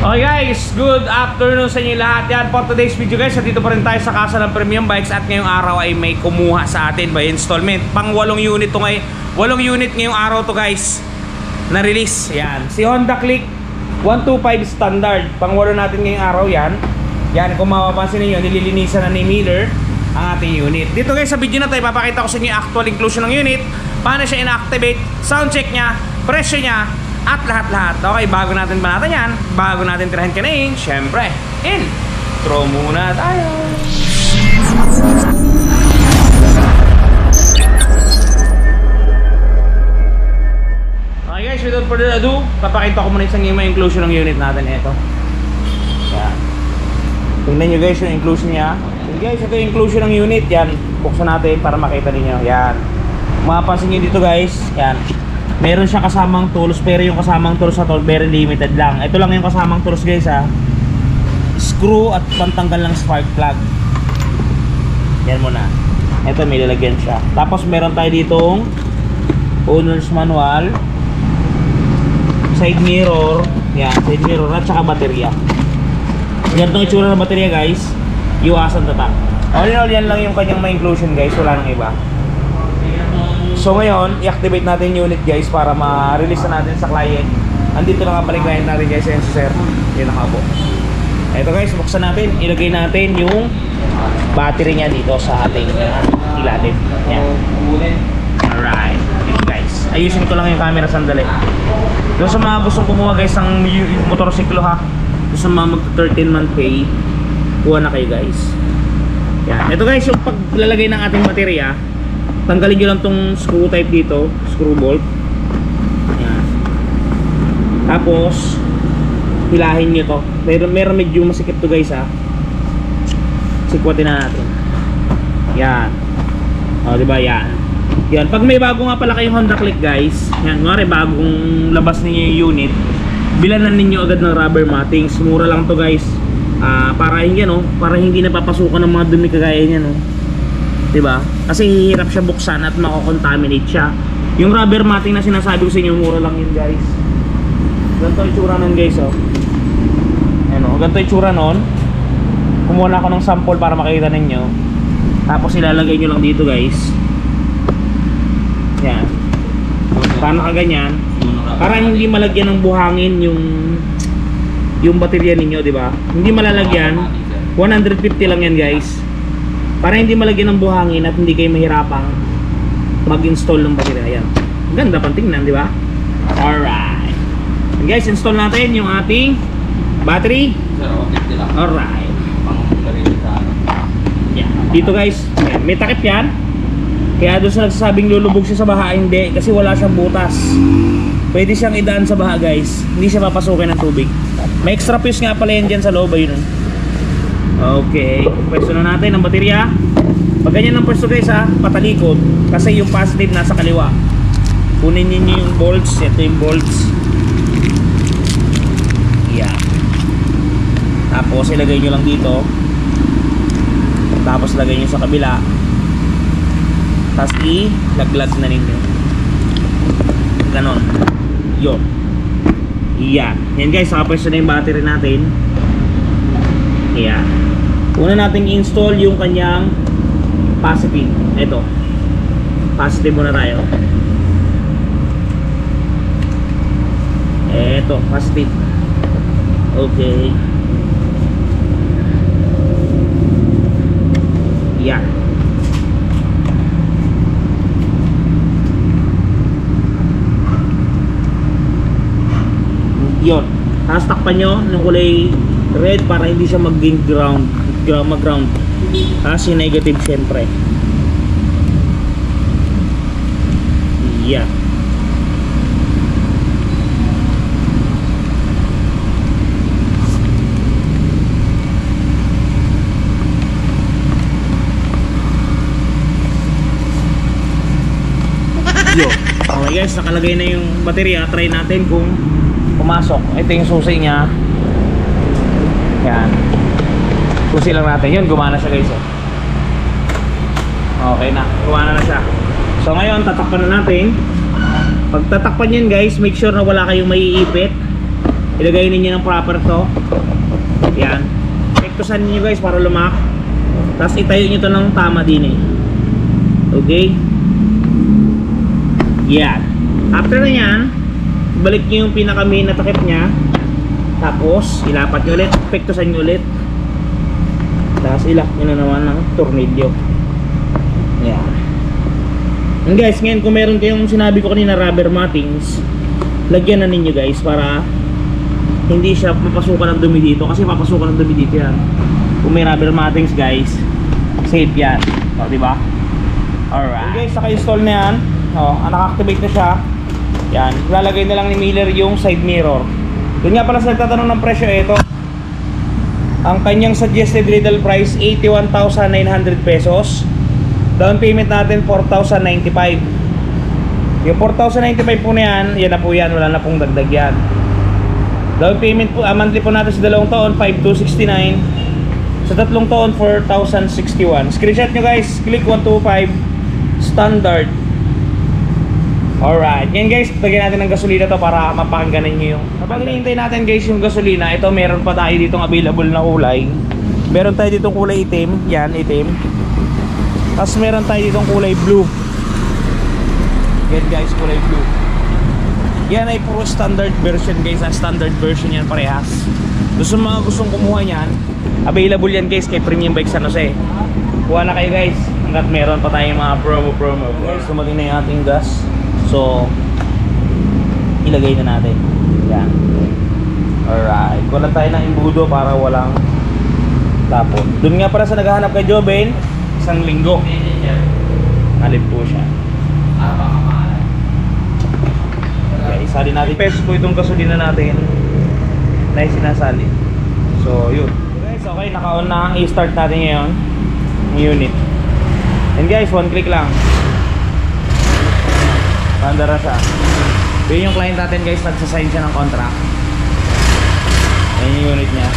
Okay guys, good afternoon sa inyo lahat. Yan for today's video guys, dito pa rin tayo sa Casa ng Premium Bikes. At ngayong araw ay may kumuha sa atin by installment. Pang 8 unit to ngayon. 8 unit ngayong araw to guys na release. Yan, si Honda Click 125 standard. Pang 8 natin ngayong araw yan. Yan, kung mapapansin niyo, nililinisan na ni Miller ang ating unit. Dito guys sa video na tayo, papakita ko sa inyo yung actual inclusion ng unit, paano siya inactivate, sound check niya, presyo niya, at lahat-lahat. Okay, bago natin banatan yan, bago natin tirahin kanain, syempre, intro muna tayo. Okay guys, without further ado, papakita ko muna isang yung inclusion ng unit natin. Ito. Yan. Tingnan nyo guys yung inclusion niya. So guys, ito yung inclusion ng unit. Yan, buksan natin para makita ninyo. Yan. Mapapansin nyo dito guys, yan. Meron siyang kasamang tools, pero yung kasamang tools na to very limited lang. Ito lang yung kasamang tools guys ha. Screw at pantanggal ng spark plug. Yan muna. Ito may lalagyan siya. Tapos meron tayo ditong owner's manual, side mirror, yan, side mirror at saka baterya. Ganito ang itsura ng baterya guys. Iwasan tatak. All in all, yan lang yung kanyang may inclusion guys. Wala nang iba. So ngayon, i-activate natin yung unit guys para ma-release na natin sa client. Andito na nga pala yung client natin guys, yan si sir. Yun nakabo. Eto guys, buksan natin. Ilagay natin yung battery niya dito sa ating ilalim. Yan. Alright. Yun guys. Ayusin ko lang yung camera sandali. Doon sa mga gustong kumuha guys ng motorsiklo ha. Doon sa mga mag-13-month pay, kuha na kayo guys. Yan. Ito guys, yung paglalagay ng ating baterya, tanggalin nyo lang tong screw type dito, screw bolt. Yan. Tapos hilahin nyo to. Meron medyo masikip to guys ha. Sikwatin na natin. Yan. O diba yan. Yan. Pag may bago nga pala kayong Honda Click guys, yan, ngari bagong labas ninyo yung unit, bilanan ninyo agad ng rubber mattings. Mura lang to guys. Para hindi para hindi napapasukan ng mga dumi kagaya niya no. Diba? Kasi hihirap siya buksan at mako-contaminate siya. Yung rubber matting na sinasabi ko sa inyo, mura lang yun guys. Ganito yung tsura nun guys oh. Ano, ganito yung tsura nun. Kumuha na ako ng sample para makita ninyo. Tapos ilalagay nyo lang dito guys. Yan. Paano kaganyan? Para hindi malagyan ng buhangin yung baterya ninyo, diba? Hindi malalagyan. 150 lang yan guys. Para hindi malagyan ng buhangin at hindi kayo mahirapang mag-install ng baterya. Ayan. Ganda pang tingnan, di ba? Alright. And guys, install natin yung ating battery. Alright. Yeah. Dito guys, ayan. May takip yan. Kaya doon sa nagsasabing lulubog siya sa baha, hindi. Kasi wala siyang butas. Pwede siyang idaan sa baha guys. Hindi siya papasukin ng tubig. May extra fuse nga pala yan dyan sa loob. Ayun. Okay, pwesto na natin ang baterya. Pag ganyan ang pwesto guys ha, patalikod. Kasi yung positive nasa kaliwa. Kunin niyo yung bolts. Ito yung bolts. Yeah. Tapos ilagay nyo lang dito. Tapos ilagay nyo sa kabila. Tapos ilaglag na ninyo. Ganon. Yun. Yeah. Yan guys, nakapwesto na yung battery natin. Yeah. Una natin i-install yung kanyang positive. Ito. Positive muna tayo. Ito, positive. Okay. Yeah. Yun. Tapos takpan nyo ng kulay red para hindi siya mag-gain ground. Mag-ground. Tapos yung negative syempre. Yeah. Yo. Okay guys, nakalagay na yung baterya. Try natin kung pumasok. Ito yung susi niya. Yan. Susi lang natin. Yun, gumana siya guys. Okay na. Gumana na siya. So ngayon, tatakpan na natin. Pag tatakpan yan guys, make sure na wala kayong maiipit. Ilagay ninyo ng proper to. Yan. Pektusan niyo guys para lumak. Tapos itayo niyo to ng tama din eh. Okay? Yan. After na yan, balik niyo yung pinaka main na takip niya. Tapos ilapat niyo ulit, pektusan niyo ulit. Tapos ilak niyo na naman ng tornilyo. Yan. And guys, ngayon kung meron kayong sinabi ko kanina rubber mattings, lagyan na ninyo guys para hindi siya mapasukan ng dumi dito, kasi papasukan ng dumi dito yan. Kung may rubber mattings guys, safe yan. O, diba? Alright. And guys, naka-install na yan. O, naka-activate na siya. Yan. Lalagay na lang ni Miller yung side mirror. Yun nga pala sa nagtatanong ng presyo, ito. Ang kanyang suggested retail price, 81,900 pesos. Down payment natin, 4,095. Yung 4,095 po na yan, yan na po yan. Wala na pong dagdag yan. Down payment po, monthly po natin sa 2 taon, 5,269. Sa 3 taon, 4,061. Screenshot nyo guys, click 125 standard. Alright, yan guys, lagyan natin ng gasolina to para mapakingganan nyo yung kapag hinihintay natin guys yung gasolina. Ito meron pa tayo ditong available na kulay. Meron tayo ditong kulay itim. Yan, itim. Tapos meron tayo ditong kulay blue. Yan guys, kulay blue. Yan ay puro standard version guys. Ang standard version yan parehas. Gusto mga gustong kumuha yan, available yan guys kay Premium Bike San Jose. Kuha na kayo guys hanggat meron pa tayong mga promo guys. Dumating na yung ating gas. So ilagay na natin. Yan. Alright, kuha tayo ng imbudo para walang tapon. Doon nga para sa naghahanap kay Joben, isang linggo alip po siya. Okay, isali natin pesos po itong gasolina natin na sinasali. So yun guys, okay, naka-on na. I-start natin ngayon ang unit. And guys, one click lang pandara siya. Yun yung client natin guys, nagsasign siya ng contract. Ayan yung unit niya.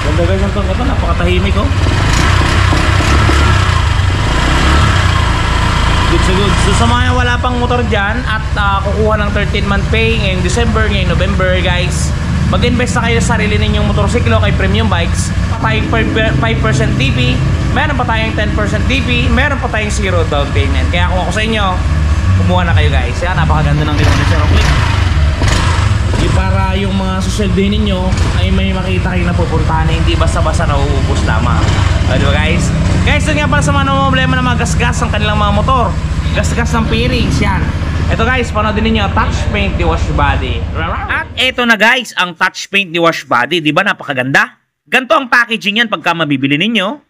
Ganda guys ang ito, napakatahimik oh. Good so good. So sa mga wala pang motor dyan at kukuha ng 13-month pay ngayong December, ngayong November guys, mag-invest na kayo sa sarili ninyong motorsiklo kay Premium Bikes. Tayong 5% TP, meron pa tayong 10% TP, meron pa tayong 0 down payment. Kaya kung ako sa inyo, kumuha na kayo guys. Yan, napakaganda ng dito ni Sir Click. Para yung mga susunduin ninyo ay may makita kayo na pupuntahan na hindi basta-basta nauubos lamang. Diba guys? Guys, ito nga pala sa mga problema ng mga gas-gas ng kanilang mga motor. Gas-gas ng pairings, yan. Ito guys, panoodin ninyo, touch paint ni Wash Body. At ito na guys, ang touch paint ni Wash Body. Diba napakaganda? Ganito ang packaging yan pagka mabibili ninyo.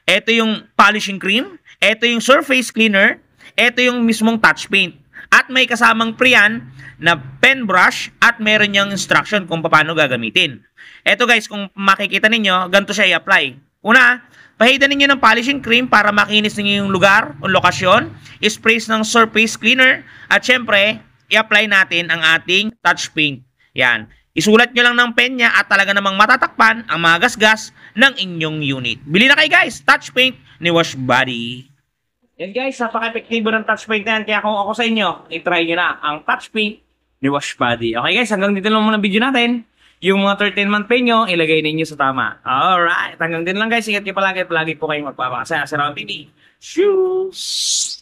Ito yung polishing cream. Ito yung surface cleaner. Ito yung mismong touch paint. At may kasamang pre-yan na pen brush at meron niyang instruction kung paano gagamitin. Ito guys, kung makikita ninyo, ganito siya i-apply. Una, pahidan ninyo ng polishing cream para makinis ninyo yung lugar o lokasyon. Sprays ng surface cleaner. At syempre, i-apply natin ang ating touch paint. Yan. Isulat nyo lang ng pen niya at talaga namang matatakpan ang mga gasgas ng inyong unit. Bili na kayo guys, touch paint ni Wash Body. Yan guys, napaka-epektibo ng touch paint na yan. Kaya kung ako sa inyo, i-try nyo na ang touch paint ni Wash Body. Okay guys, hanggang dito lang muna video natin. Yung mga 13-month pay nyo, ilagay ninyo sa tama. Alright, hanggang dito lang guys. Ingat kayo palagi at palagi po kayong magpapakasaya sa Round TV. Shoes!